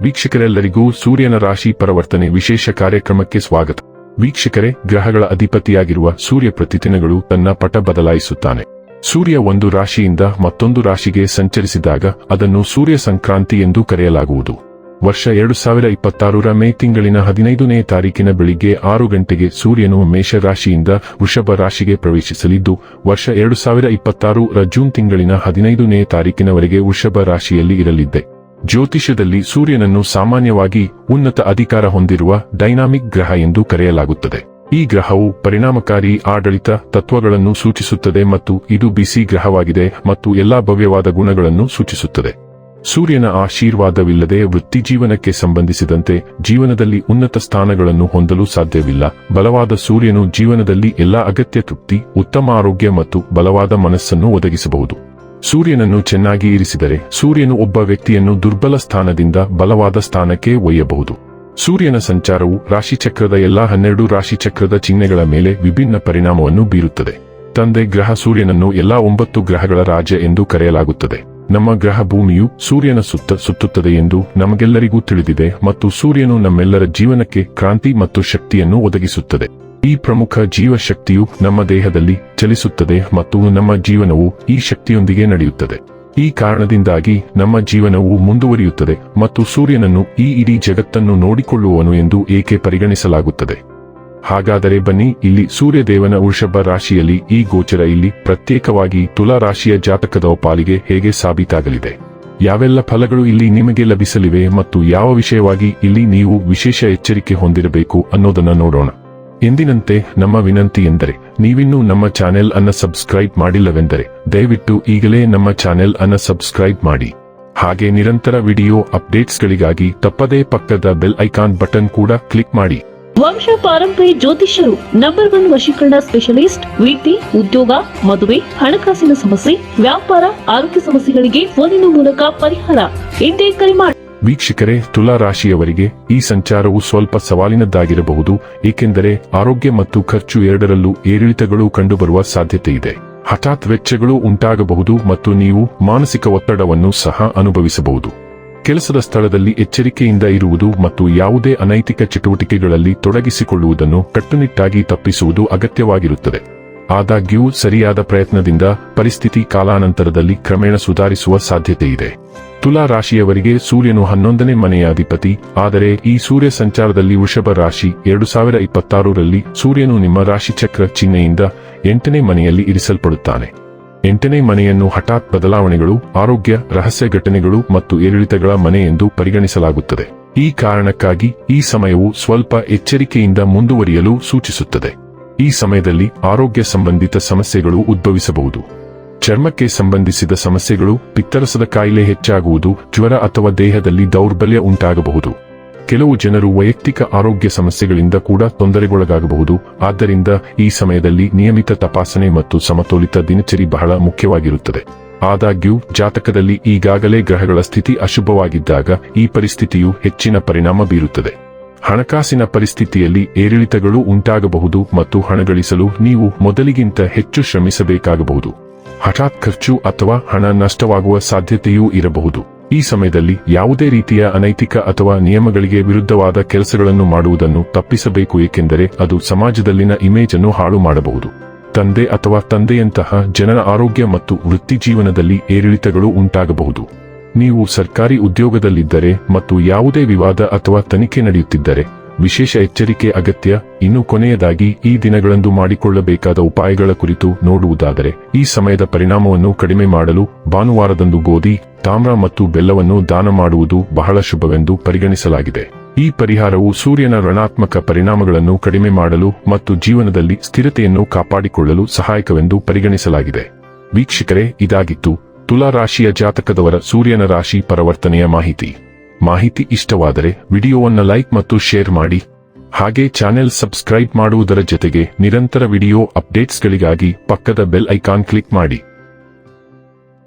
ವೀಕ್ಷಕರೆಲ್ಲರಿಗೂ ಸೂರ್ಯನ ರಾಶಿ ಪರಿವರ್ತನೆ ವಿಶೇಷ ಕಾರ್ಯಕ್ರಮಕ್ಕೆ ಸ್ವಾಗತ. ವೀಕ್ಷಕರೇ, ಗ್ರಹಗಳ ಅಧಿಪತಿಯಾಗಿರುವ ಸೂರ್ಯ ಪ್ರತಿದಿನಗಳು ತನ್ನ ಪಟ ಬದಲಾಯಿಸುತ್ತಾನೆ. ಸೂರ್ಯ ಒಂದು ರಾಶಿಯಿಂದ ಮತ್ತೊಂದು ರಾಶಿಗೆ ಸಂಚರಿಸಿದಾಗ ಅದನ್ನು ಸೂರ್ಯ ಸಂಕ್ರಾಂತಿ ಎಂದು ಕರೆಯಲಾಗುವುದು. ವರ್ಷ 2026ರ ಮೇ ತಿಂಗಳಿನ 15ನೇ ತಾರೀಕಿನ ಬೆಳಿಗ್ಗೆ 6 ಗಂಟೆಗೆ ಸೂರ್ಯನು ಮೇಷ ರಾಶಿಯಿಂದ ವೃಷಭ ರಾಶಿಗೆ ಪ್ರವೇಶಿಸಲಿದ್ದು, ವರ್ಷ 2026ರ ಜೂನ್ ತಿಂಗಳಿನ 15ನೇ ತಾರೀಕಿನವರೆಗೆ ವೃಷಭ ರಾಶಿಯಲ್ಲಿ ಇರಲಿದೆ. ಜ್ಯೋತಿಷ್ಯದಲ್ಲಿ ಸೂರ್ಯನನ್ನು ಸಾಮಾನ್ಯವಾಗಿ ಉನ್ನತ ಅಧಿಕಾರ ಹೊಂದಿರುವ ಡೈನಾಮಿಕ್ ಗ್ರಹ ಎಂದು ಕರೆಯಲಾಗುತ್ತದೆ. ಈ ಗ್ರಹವು ಪರಿಣಾಮಕಾರಿ ಆಡಳಿತ ತತ್ವಗಳನ್ನು ಸೂಚಿಸುತ್ತದೆ ಮತ್ತು ಇದು ಬಿಸಿ ಗ್ರಹವಾಗಿದೆ ಮತ್ತು ಎಲ್ಲಾ ಭವ್ಯವಾದ ಗುಣಗಳನ್ನು ಸೂಚಿಸುತ್ತದೆ. ಸೂರ್ಯನ ಆಶೀರ್ವಾದವಿಲ್ಲದೆ ವೃತ್ತಿಜೀವನಕ್ಕೆ ಸಂಬಂಧಿಸಿದಂತೆ ಜೀವನದಲ್ಲಿ ಉನ್ನತ ಸ್ಥಾನಗಳನ್ನು ಹೊಂದಲು ಸಾಧ್ಯವಿಲ್ಲ. ಬಲವಾದ ಸೂರ್ಯನು ಜೀವನದಲ್ಲಿ ಎಲ್ಲಾ ಅಗತ್ಯ ತೃಪ್ತಿ, ಉತ್ತಮ ಆರೋಗ್ಯ ಮತ್ತು ಬಲವಾದ ಮನಸ್ಸನ್ನು ಒದಗಿಸಬಹುದು. ಸೂರ್ಯನನ್ನು ಚೆನ್ನಾಗಿ ಇರಿಸಿದರೆ ಸೂರ್ಯನು ಒಬ್ಬ ವ್ಯಕ್ತಿಯನ್ನು ದುರ್ಬಲ ಸ್ಥಾನದಿಂದ ಬಲವಾದ ಸ್ಥಾನಕ್ಕೆ ಒಯ್ಯಬಹುದು. ಸೂರ್ಯನ ಸಂಚಾರವು ರಾಶಿಚಕ್ರದ ಎಲ್ಲಾ 12 ರಾಶಿಚಕ್ರದ ಚಿಹ್ನೆಗಳ ಮೇಲೆ ವಿಭಿನ್ನ ಪರಿಣಾಮವನ್ನು ಬೀರುತ್ತದೆ. ತಂದೆ ಗ್ರಹ ಸೂರ್ಯನನ್ನು ಎಲ್ಲಾ 9 ಗ್ರಹಗಳ ರಾಜ ಎಂದು ಕರೆಯಲಾಗುತ್ತದೆ. ನಮ್ಮ ಗ್ರಹ ಭೂಮಿಯು ಸೂರ್ಯನ ಸುತ್ತ ಸುತ್ತುತ್ತದೆ ಎಂದು ನಮಗೆಲ್ಲರಿಗೂ ತಿಳಿದಿದೆ ಮತ್ತು ಸೂರ್ಯನು ನಮ್ಮೆಲ್ಲರ ಜೀವನಕ್ಕೆ ಕ್ರಾಂತಿ ಮತ್ತು ಶಕ್ತಿಯನ್ನು ಒದಗಿಸುತ್ತದೆ. ಈ ಪ್ರಮುಖ ಜೀವಶಕ್ತಿಯು ನಮ್ಮ ದೇಹದಲ್ಲಿ ಚಲಿಸುತ್ತದೆ ಮತ್ತು ನಮ್ಮ ಜೀವನವು ಈ ಶಕ್ತಿಯೊಂದಿಗೆ ನಡೆಯುತ್ತದೆ. ಈ ಕಾರಣದಿಂದಾಗಿ ನಮ್ಮ ಜೀವನವು ಮುಂದುವರಿಯುತ್ತದೆ ಮತ್ತು ಸೂರ್ಯನನ್ನು ಈ ಇಡೀ ಜಗತ್ತನ್ನು ನೋಡಿಕೊಳ್ಳುವವನು ಎಂದು ಏಕೆ ಪರಿಗಣಿಸಲಾಗುತ್ತದೆ. ಹಾಗಾದರೆ ಬನ್ನಿ, ಇಲ್ಲಿ ಸೂರ್ಯದೇವನ ವೃಷಭ ರಾಶಿಯಲ್ಲಿ ಈ ಗೋಚರ ಇಲ್ಲಿ ಪ್ರತ್ಯೇಕವಾಗಿ ತುಲಾ ರಾಶಿಯ ಜಾತಕದ ಪಾಲಿಗೆ ಹೇಗೆ ಸಾಬೀತಾಗಲಿದೆ, ಯಾವೆಲ್ಲ ಫಲಗಳು ಇಲ್ಲಿ ನಿಮಗೆ ಲಭಿಸಲಿವೆ ಮತ್ತು ಯಾವ ವಿಷಯವಾಗಿ ಇಲ್ಲಿ ನೀವು ವಿಶೇಷ ಎಚ್ಚರಿಕೆ ಹೊಂದಿರಬೇಕು ಅನ್ನೋದನ್ನ ನೋಡೋಣ. ಎಂದಿನಂತೆ ನಮ್ಮ ವಿನಂತಿ ಎಂದರೆ, ನೀವಿನ್ನೂ ನಮ್ಮ ಚಾನೆಲ್ ಅನ್ನು ಸಬ್ಸ್ಕ್ರೈಬ್ ಮಾಡಿಲ್ಲವೆಂದರೆ ದಯವಿಟ್ಟು ಈಗಲೇ ನಮ್ಮ ಚಾನೆಲ್ ಅನ್ನು ಸಬ್ಸ್ಕ್ರೈಬ್ ಮಾಡಿ. ಹಾಗೆ ನಿರಂತರ ವಿಡಿಯೋ ಅಪ್ಡೇಟ್ಸ್ಗಳಿಗಾಗಿ ತಪ್ಪದೇ ಪಕ್ಕದ ಬೆಲ್ ಐಕಾನ್ ಬಟನ್ ಕೂಡ ಕ್ಲಿಕ್ ಮಾಡಿ. ವಂಶ ಪಾರಂಪರ್ಯ ಜ್ಯೋತಿಷ್ಯರು ನಂಬರ್ 1 ವಶೀಕರಣ ಸ್ಪೆಷಲಿಸ್ಟ್. ವೃತ್ತಿ, ಉದ್ಯೋಗ, ಮದುವೆ, ಹಣಕಾಸಿನ ಸಮಸ್ಯೆ, ವ್ಯಾಪಾರ, ಆರೋಗ್ಯ ಸಮಸ್ಯೆಗಳಿಗೆ ಫೋನಿನ ಮೂಲಕ ಪರಿಹಾರ. ಇಂದೇ ಕರೆ ಮಾಡಿ. ವೀಕ್ಷಕರೇ, ತುಲಾ ರಾಶಿಯವರಿಗೆ ಈ ಸಂಚಾರವು ಸ್ವಲ್ಪ ಸವಾಲಿನದ್ದಾಗಿರಬಹುದು, ಏಕೆಂದರೆ ಆರೋಗ್ಯ ಮತ್ತು ಖರ್ಚು ಎರಡರಲ್ಲೂ ಏರಿಳಿತಗಳು ಕಂಡುಬರುವ ಸಾಧ್ಯತೆ ಇದೆ. ಹಠಾತ್ ವೆಚ್ಚಗಳು ಉಂಟಾಗಬಹುದು ಮತ್ತು ನೀವು ಮಾನಸಿಕ ಒತ್ತಡವನ್ನು ಸಹ ಅನುಭವಿಸಬಹುದು. ಕೆಲಸದ ಸ್ಥಳದಲ್ಲಿ ಎಚ್ಚರಿಕೆಯಿಂದ ಇರುವುದು ಮತ್ತು ಯಾವುದೇ ಅನೈತಿಕ ಚಟುವಟಿಕೆಗಳಲ್ಲಿ ತೊಡಗಿಸಿಕೊಳ್ಳುವುದನ್ನು ಕಟ್ಟುನಿಟ್ಟಾಗಿ ತಪ್ಪಿಸುವುದು ಅಗತ್ಯವಾಗಿರುತ್ತದೆ. ಆದಾಗ್ಯೂ ಸರಿಯಾದ ಪ್ರಯತ್ನದಿಂದ ಪರಿಸ್ಥಿತಿ ಕಾಲಾನಂತರದಲ್ಲಿ ಕ್ರಮೇಣ ಸುಧಾರಿಸುವ ಸಾಧ್ಯತೆ ಇದೆ. ತುಲಾ ರಾಶಿಯವರಿಗೆ ಸೂರ್ಯನು 11ನೇ ಮನೆಯ ಅಧಿಪತಿ. ಆದರೆ ಈ ಸೂರ್ಯ ಸಂಚಾರದಲ್ಲಿ ವೃಷಭ ರಾಶಿ 2026ರಲ್ಲಿ ಸೂರ್ಯನು ನಿಮ್ಮ ರಾಶಿಚಕ್ರ ಚಿಹ್ನೆಯಿಂದ 8ನೇ ಮನೆಯಲ್ಲಿ ಇರಿಸಲ್ಪಡುತ್ತಾನೆ. 8ನೇ ಮನೆಯನ್ನು ಹಠಾತ್ ಬದಲಾವಣೆಗಳು, ಆರೋಗ್ಯ, ರಹಸ್ಯ ಘಟನೆಗಳು ಮತ್ತು ಏರಿಳಿತಗಳ ಮನೆ ಎಂದು ಪರಿಗಣಿಸಲಾಗುತ್ತದೆ. ಈ ಕಾರಣಕ್ಕಾಗಿ ಈ ಸಮಯವು ಸ್ವಲ್ಪ ಎಚ್ಚರಿಕೆಯಿಂದ ಮುಂದುವರಿಯಲು ಸೂಚಿಸುತ್ತದೆ. ಈ ಸಮಯದಲ್ಲಿ ಆರೋಗ್ಯ ಸಂಬಂಧಿತ ಸಮಸ್ಯೆಗಳು ಉದ್ಭವಿಸಬಹುದು. ಚರ್ಮಕ್ಕೆ ಸಂಬಂಧಿಸಿದ ಸಮಸ್ಯೆಗಳು, ಪಿತ್ತರಸದ ಕಾಯಿಲೆ ಹೆಚ್ಚಾಗುವುದು, ಜ್ವರ ಅಥವಾ ದೇಹದಲ್ಲಿ ದೌರ್ಬಲ್ಯ ಉಂಟಾಗಬಹುದು. ಕೆಲವು ಜನರು ವೈಯಕ್ತಿಕ ಆರೋಗ್ಯ ಸಮಸ್ಯೆಗಳಿಂದ ಕೂಡ ತೊಂದರೆಗೊಳಗಾಗಬಹುದು. ಆದ್ದರಿಂದ ಈ ಸಮಯದಲ್ಲಿ ನಿಯಮಿತ ತಪಾಸಣೆ ಮತ್ತು ಸಮತೋಲಿತ ದಿನಚರಿ ಬಹಳ ಮುಖ್ಯವಾಗಿರುತ್ತದೆ. ಆದಾಗ್ಯೂ ಜಾತಕದಲ್ಲಿ ಈಗಾಗಲೇ ಗ್ರಹಗಳ ಸ್ಥಿತಿ ಅಶುಭವಾಗಿದ್ದಾಗ ಈ ಪರಿಸ್ಥಿತಿಯು ಹೆಚ್ಚಿನ ಪರಿಣಾಮ ಬೀರುತ್ತದೆ. ಹಣಕಾಸಿನ ಪರಿಸ್ಥಿತಿಯಲ್ಲಿ ಏರಿಳಿತಗಳು ಉಂಟಾಗಬಹುದು ಮತ್ತು ಹಣ ಗಳಿಸಲು ನೀವು ಮೊದಲಿಗಿಂತ ಹೆಚ್ಚು ಶ್ರಮಿಸಬೇಕಾಗಬಹುದು. ಹಠಾತ್ ಖರ್ಚು ಅಥವಾ ಹಣ ನಷ್ಟವಾಗುವ ಸಾಧ್ಯತೆಯೂ ಇರಬಹುದು. ಈ ಸಮಯದಲ್ಲಿ ಯಾವುದೇ ರೀತಿಯ ಅನೈತಿಕ ಅಥವಾ ನಿಯಮಗಳಿಗೆ ವಿರುದ್ಧವಾದ ಕೆಲಸಗಳನ್ನು ಮಾಡುವುದನ್ನು ತಪ್ಪಿಸಬೇಕು, ಏಕೆಂದರೆ ಅದು ಸಮಾಜದಲ್ಲಿನ ಇಮೇಜ್ ಅನ್ನು ಹಾಳು ಮಾಡಬಹುದು. ತಂದೆ ಅಥವಾ ತಂದೆಯಂತಹ ಜನರ ಆರೋಗ್ಯ ಮತ್ತು ವೃತ್ತಿಜೀವನದಲ್ಲಿ ಏರಿಳಿತಗಳು ಉಂಟಾಗಬಹುದು. ನೀವು ಸರ್ಕಾರಿ ಉದ್ಯೋಗದಲ್ಲಿದ್ದರೆ ಮತ್ತು ಯಾವುದೇ ವಿವಾದ ಅಥವಾ ತನಿಖೆ ನಡೆಯುತ್ತಿದ್ದರೆ ವಿಶೇಷ ಎಚ್ಚರಿಕೆ ಅಗತ್ಯ. ಇನ್ನು ಕೊನೆಯದಾಗಿ ಈ ದಿನಗಳಂದು ಮಾಡಿಕೊಳ್ಳಬೇಕಾದ ಉಪಾಯಗಳ ಕುರಿತು ನೋಡುವುದಾದರೆ, ಈ ಸಮಯದ ಪರಿಣಾಮವನ್ನು ಕಡಿಮೆ ಮಾಡಲು ಭಾನುವಾರದಂದು ಗೋಧಿ, ತಾಮ್ರ ಮತ್ತು ಬೆಲ್ಲವನ್ನು ದಾನ ಮಾಡುವುದು ಬಹಳ ಶುಭವೆಂದು ಪರಿಗಣಿಸಲಾಗಿದೆ. ಈ ಪರಿಹಾರವು ಸೂರ್ಯನ ಋಣಾತ್ಮಕ ಪರಿಣಾಮಗಳನ್ನು ಕಡಿಮೆ ಮಾಡಲು ಮತ್ತು ಜೀವನದಲ್ಲಿ ಸ್ಥಿರತೆಯನ್ನು ಕಾಪಾಡಿಕೊಳ್ಳಲು ಸಹಾಯಕವೆಂದು ಪರಿಗಣಿಸಲಾಗಿದೆ. ವೀಕ್ಷಕರೇ, ಇದಾಗಿತ್ತು ತುಲಾ ರಾಶಿಯ ಜಾತಕದವರ ಸೂರ್ಯನ ರಾಶಿ ಪರಿವರ್ತನೆಯ ಮಾಹಿತಿ ಇಷ್ಟವಾದರೆ ವಿಡಿಯೋವನ್ನು ಲೈಕ್ ಮತ್ತು ಶೇರ್ ಮಾಡಿ. ಹಾಗೆ ಚಾನೆಲ್ ಸಬ್ಸ್ಕ್ರೈಬ್ ಮಾಡುವುದರ ಜೊತೆಗೆ ನಿರಂತರ ವಿಡಿಯೋ ಅಪ್ಡೇಟ್ಸ್ಗಳಿಗಾಗಿ ಪಕ್ಕದ ಬೆಲ್ ಐಕಾನ್ ಕ್ಲಿಕ್ ಮಾಡಿ.